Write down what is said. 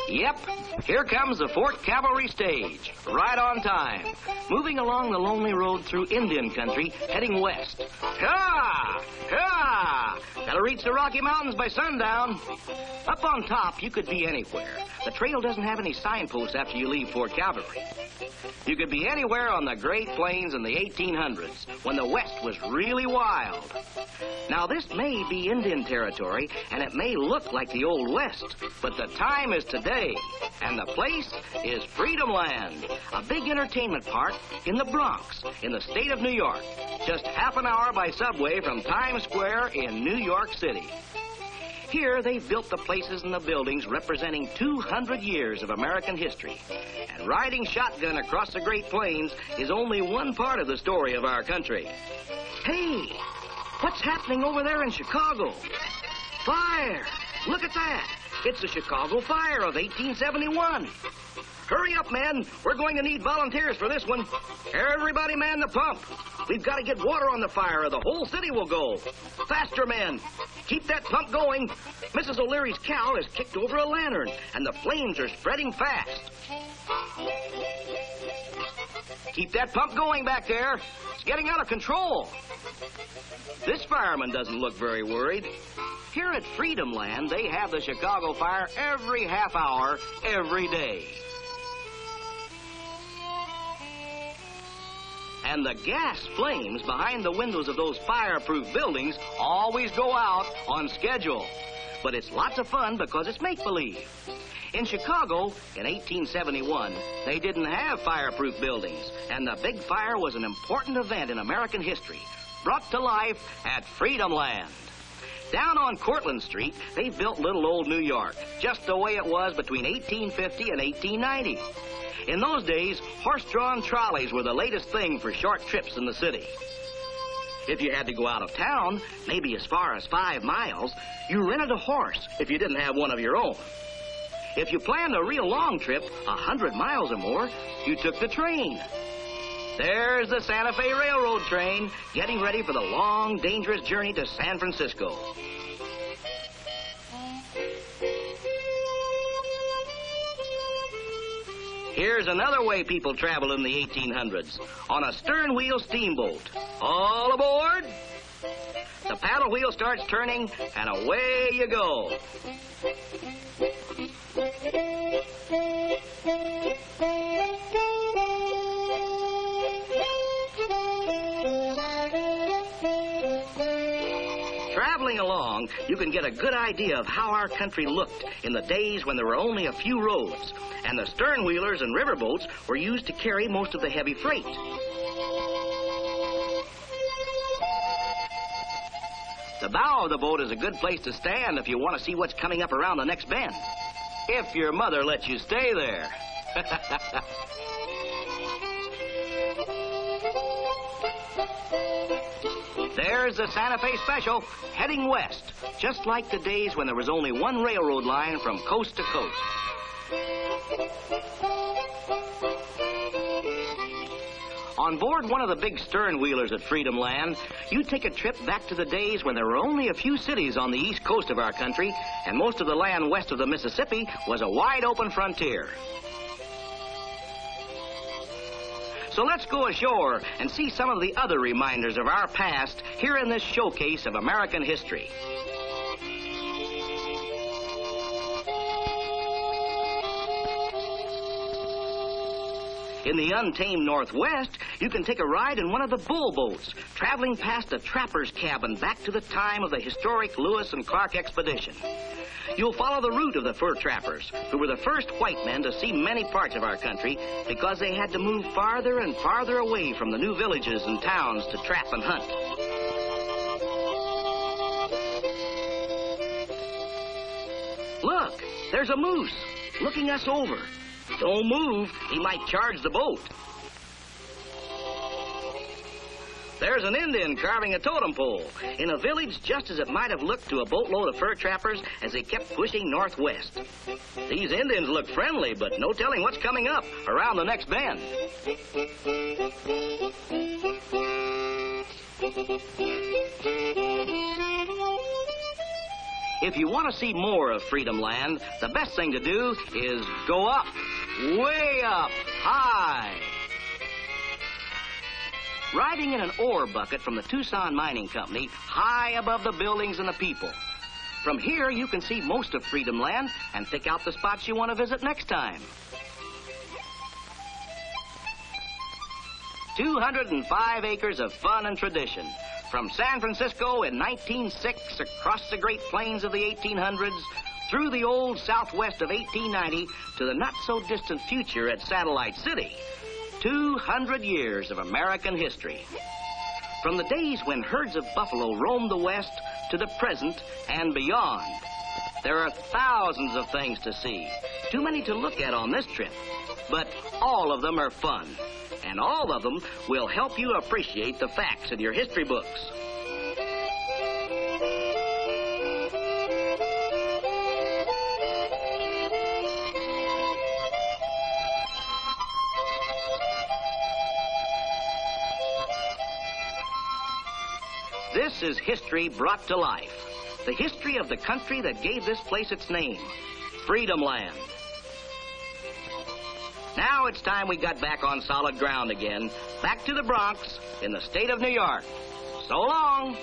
Yep, here comes the 4th Cavalry stage, right on time, moving along the lonely road through Indian country, heading west. Ha! Ha! Gotta reach the Rocky Mountains by sundown. Up on top, you could be anywhere. The trail doesn't have any signposts after you leave 4th Cavalry. You could be anywhere on the Great Plains in the 1800s, when the West was really wild. Now, this may be Indian territory, and it may look like the Old West, but the time is today, and the place is Freedom Land, a big entertainment park in the Bronx, in the state of New York, just half an hour by subway from Times Square in New York City. Here, they've built the places and the buildings representing 200 years of American history. And riding shotgun across the Great Plains is only one part of the story of our country. Hey, what's happening over there in Chicago? Fire! Look at that! It's the Chicago Fire of 1871. Hurry up, men. We're going to need volunteers for this one. Everybody man the pump. We've got to get water on the fire or the whole city will go. Faster, men. Keep that pump going. Mrs. O'Leary's cow has kicked over a lantern, and the flames are spreading fast. Keep that pump going back there. It's getting out of control. This fireman doesn't look very worried. Here at Freedom Land, they have the Chicago Fire every half hour, every day. And the gas flames behind the windows of those fireproof buildings always go out on schedule. But it's lots of fun because it's make-believe. In Chicago, in 1871, they didn't have fireproof buildings, and the big fire was an important event in American history, brought to life at Freedom Land. Down on Cortlandt Street, they built little old New York, just the way it was between 1850 and 1890. In those days, horse-drawn trolleys were the latest thing for short trips in the city. If you had to go out of town, maybe as far as 5 miles, you rented a horse if you didn't have one of your own. If you planned a real long trip, 100 miles or more, you took the train. There's the Santa Fe Railroad train, getting ready for the long, dangerous journey to San Francisco. Here's another way people traveled in the 1800s, on a stern-wheel steamboat. All aboard! The paddle wheel starts turning, and away you go. Traveling along, you can get a good idea of how our country looked in the days when there were only a few roads, and the stern-wheelers and riverboats were used to carry most of the heavy freight. The bow of the boat is a good place to stand if you want to see what's coming up around the next bend. If your mother lets you stay there. There's the Santa Fe Special, heading west, just like the days when there was only one railroad line from coast to coast. On board one of the big stern-wheelers at Freedom Land, you take a trip back to the days when there were only a few cities on the east coast of our country, and most of the land west of the Mississippi was a wide-open frontier. So let's go ashore and see some of the other reminders of our past here in this showcase of American history. In the untamed Northwest, you can take a ride in one of the bull boats, traveling past a trapper's cabin back to the time of the historic Lewis and Clark expedition. You'll follow the route of the fur trappers, who were the first white men to see many parts of our country because they had to move farther and farther away from the new villages and towns to trap and hunt. Look, there's a moose looking us over. Don't move, he might charge the boat. There's an Indian carving a totem pole in a village just as it might have looked to a boatload of fur trappers as they kept pushing northwest. These Indians look friendly, but no telling what's coming up around the next bend. If you want to see more of Freedom Land, the best thing to do is go up, way up, high. Riding in an ore bucket from the Tucson Mining Company, high above the buildings and the people. From here, you can see most of Freedom Land and pick out the spots you want to visit next time. 205 acres of fun and tradition. From San Francisco in 1906, across the Great Plains of the 1800s, through the old Southwest of 1890, to the not-so-distant future at Satellite City. 200 years of American history. From the days when herds of buffalo roamed the West to the present and beyond. There are thousands of things to see, too many to look at on this trip, but all of them are fun. And all of them will help you appreciate the facts in your history books. This is history brought to life. The history of the country that gave this place its name, Freedom Land. Now it's time we got back on solid ground again, back to the Bronx in the state of New York. So long.